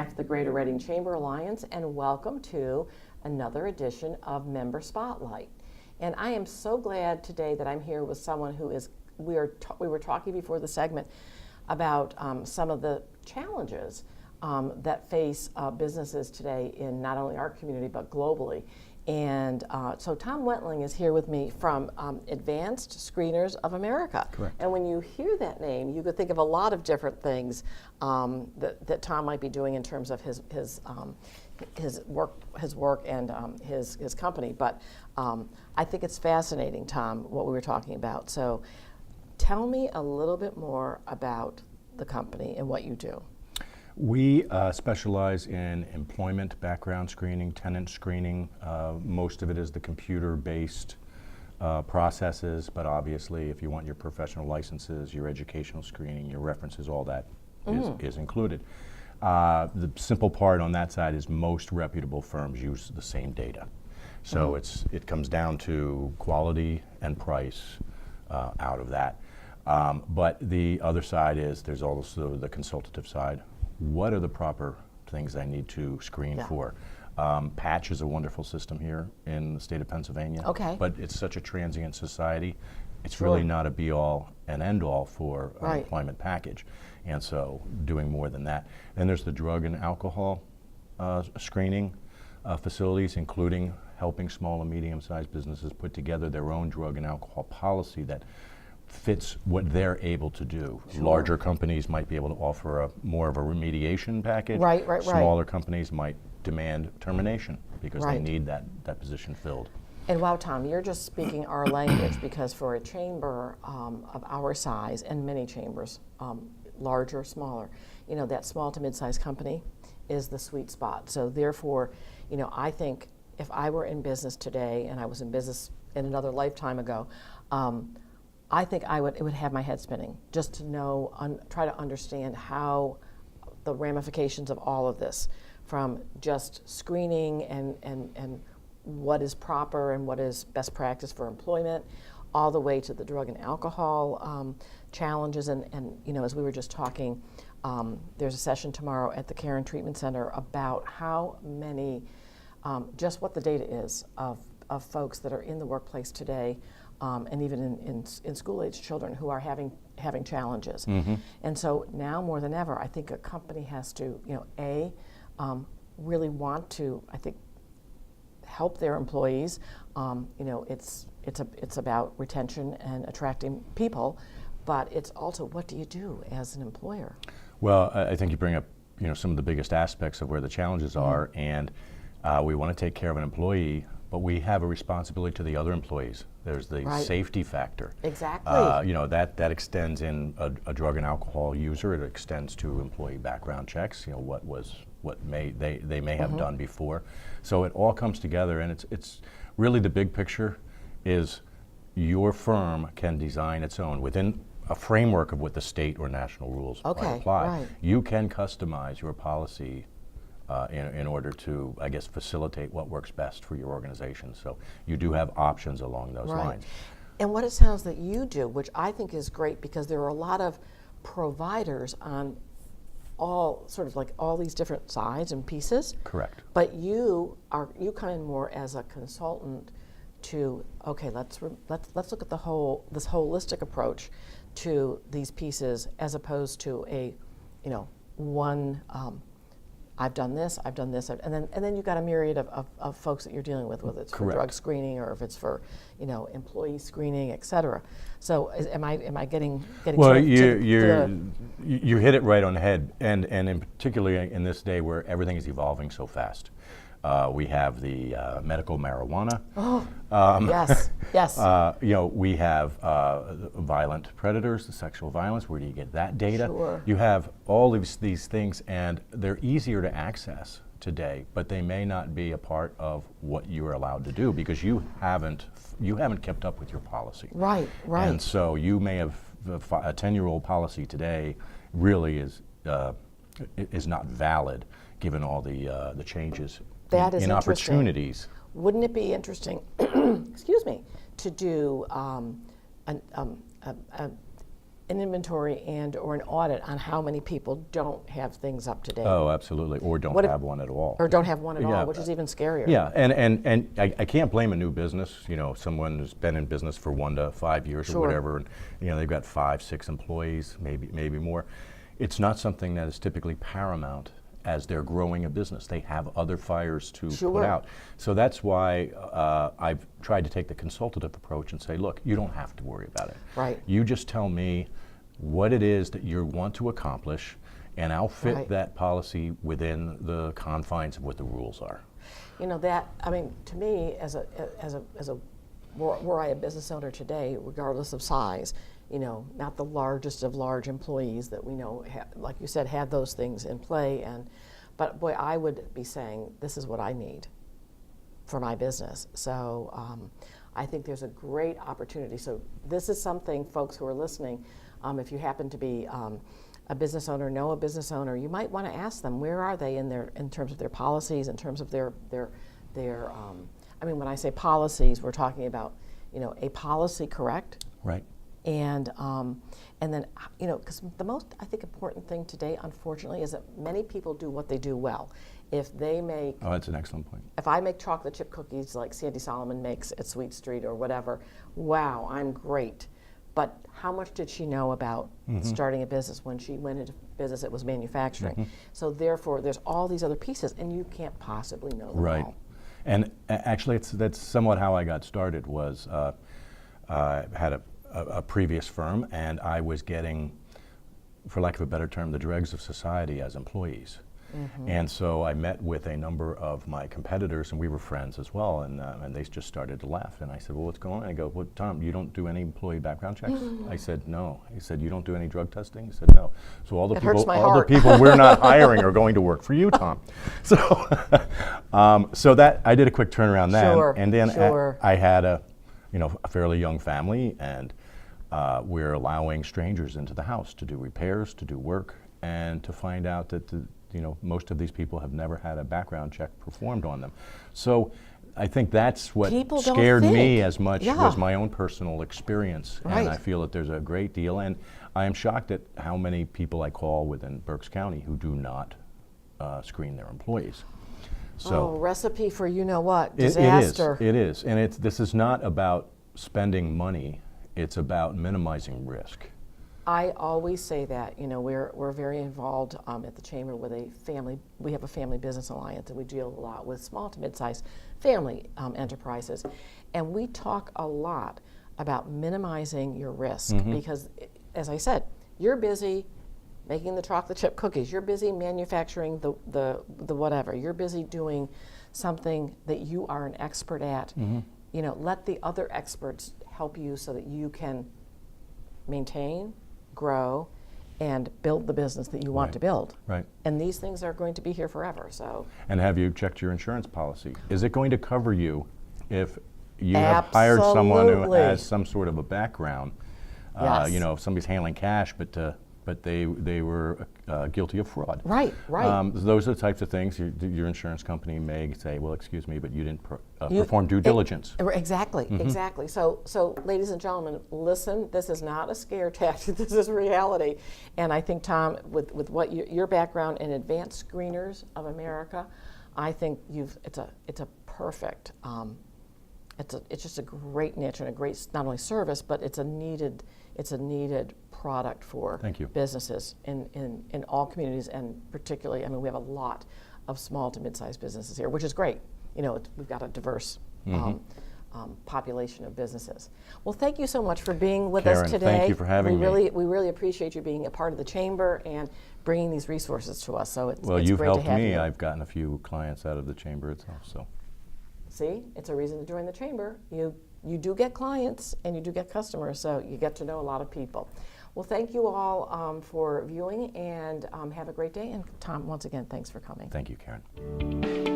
behalf of the Greater Reading Chamber Alliance, and welcome to another edition of Member Spotlight. And I am so glad today that I'm here with someone who is, we were talking before the segment about some of the challenges that face businesses today in not only our community but globally. And so Tom Wentling is here with me from Advanced Screeners of America. Correct. And when you hear that name, you could think of a lot of different things that Tom might be doing in terms of his work and his company. But I think it's fascinating, Tom, what we were talking about. So tell me a little bit more about the company and what you do. We specialize in employment background screening, tenant screening. Most of it is the computer-based processes, but obviously if you want your professional licenses, your educational screening, your references, all that is included. The simple part on that side is most reputable firms use the same data. So it comes down to quality and price out of that. But the other side is there's also the consultative side. What are the proper things I need to screen for? Patch is a wonderful system here in the state of Pennsylvania. Okay. But it's such a transient society. It's really not a be-all and end-all for an employment package. And so doing more than that. Then there's the drug and alcohol screening facilities, including helping small and medium-sized businesses put together their own drug and alcohol policy that fits what they're able to do. Larger companies might be able to offer more of a remediation package. Right. Smaller companies might demand termination because they need that position filled. And wow, Tom, you're just speaking our language, because for a chamber of our size, and many chambers, larger, smaller, that small to mid-sized company is the sweet spot. So therefore, I think if I were in business today, and I was in business in another lifetime ago, I think it would have my head spinning just to know, try to understand how the ramifications of all of this, from just screening and what is proper and what is best practice for employment, all the way to the drug and alcohol challenges. And as we were just talking, there's a session tomorrow at the Care and Treatment Center about how many, just what the data is of folks that are in the workplace today, and even in school-age children who are having challenges. And so now more than ever, I think a company has to, really want to, I think, help their employees. It's about retention and attracting people, but it's also, what do you do as an employer? Well, I think you bring up some of the biggest aspects of where the challenges are, and we want to take care of an employee, but we have a responsibility to the other employees. There's the safety factor. Exactly. That extends in a drug and alcohol user. It extends to employee background checks. What they may have done before. So it all comes together, and it's really the big picture is your firm can design its own within a framework of what the state or national rules might apply. You can customize your policy in order to, I guess, facilitate what works best for your organization. So you do have options along those lines. And what it sounds that you do, which I think is great, because there are a lot of providers on all these different sides and pieces. Correct. But you come in more as a consultant to, let's look at this holistic approach to these pieces, as opposed to one. I've done this, and then you've got a myriad of folks that you're dealing with, whether it's for drug screening or if it's for employee screening, et cetera. So am I getting well? You hit it right on the head, and in particularly in this day where everything is evolving so fast. We have the medical marijuana. Yes. We have violent predators, the sexual violence. Where do you get that data? Sure. You have all these things, and they're easier to access today, but they may not be a part of what you are allowed to do because you haven't kept up with your policy. Right. And so you may have a 10-year-old policy today really is not valid given all the changes. That is in opportunities. Wouldn't it be interesting, excuse me, to do an inventory and or an audit on how many people don't have things up to date. Oh, absolutely, or don't What if- have one at all. Or don't have one at Yeah. all, which is even scarier. Yeah, and I can't blame a new business, someone who's been in business for 1 to 5 years Sure. or whatever, and they've got 5, 6 employees, maybe more. It's not something that is typically paramount as they're growing a business. They have other fires to Sure. put out. So that's why I've tried to take the consultative approach and say, look, you don't have to worry about it. Right. You just tell me what it is that you want to accomplish, and I'll fit Right. that policy within the confines of what the rules are. To me, were I a business owner today, regardless of size, not the largest of large employees that we know, like you said, had those things in play, but boy, I would be saying, this is what I need for my business. So I think there's a great opportunity. So this is something, folks who are listening, if you happen to be a business owner, know a business owner, you might want to ask them, where are they in terms of their policies, in terms of their when I say policies, we're talking about, a policy, correct? Right. And then, because the most, I think, important thing today, unfortunately, is that many people do what they do well. If they make... Oh, that's an excellent point. If I make chocolate chip cookies like Sandy Solomon makes at Sweet Street or whatever, wow, I'm great. But how much did she know about starting a business? When she went into business, it was manufacturing. So therefore, there's all these other pieces, and you can't possibly know them Right. all. And actually, that's somewhat how I got started. Was I had a previous firm, and I was getting, for lack of a better term, the dregs of society as employees. And so I met with a number of my competitors, and we were friends as well, and they just started to laugh. And I said, well, what's going on? I go, well, Tom, you don't do any employee background checks? I said, no. He said, you don't do any drug testing? He said, no. So all the people we're not hiring are going to work for you, Tom. So, so that I did a quick turnaround then, Sure, and then sure. I had a fairly young family, and we're allowing strangers into the house to do repairs, to do work, and to find out that most of these people have never had a background check performed on them. So I think that's what People don't scared me think. as much Yeah. was my own personal experience. Right. And I feel that there's a great deal, and I am shocked at how many people I call within Berks County who do not screen their employees. So Recipe for you-know-what, it disaster. is. And this is not about spending money, it's about minimizing risk. I always say that, we're very involved at the Chamber with we have a family business alliance, and we deal a lot with small to mid-sized family enterprises. And we talk a lot about minimizing your risk because, as I said, you're busy making the chocolate chip cookies, you're busy manufacturing the whatever, you're busy doing something that you are an expert at. Let the other experts help you so that you can maintain, grow, and build the business that you want to build. Right. And these things are going to be here forever. So. And have you checked your insurance policy? Is it going to cover you if you have hired someone who Absolutely. has some sort of a background? Yes. If somebody's handling cash, but they were guilty of fraud. Right. Those are the types of things your insurance company may say, well, excuse me, but you didn't perform due diligence. Exactly. So, ladies and gentlemen, listen. This is not a scare tactic. This is reality. And I think, Tom, with what your background in advanced screeners of America, I think it's a perfect. It's just a great niche and a great not only service, but it's a needed product for businesses in all communities, and particularly, we have a lot of small to mid-sized businesses here, which is great. We've got a diverse population of businesses. Well, thank you so much for being with us today. Thank you for having me. We really appreciate you being a part of the Chamber and bringing these resources to us. So it's You've great to helped have me. you. I've gotten a few clients out of the Chamber itself. So. See, it's a reason to join the Chamber. You do get clients and you do get customers, so you get to know a lot of people. Well, thank you all for viewing, and have a great day. And Tom, once again, thanks for coming. Thank you, Karen.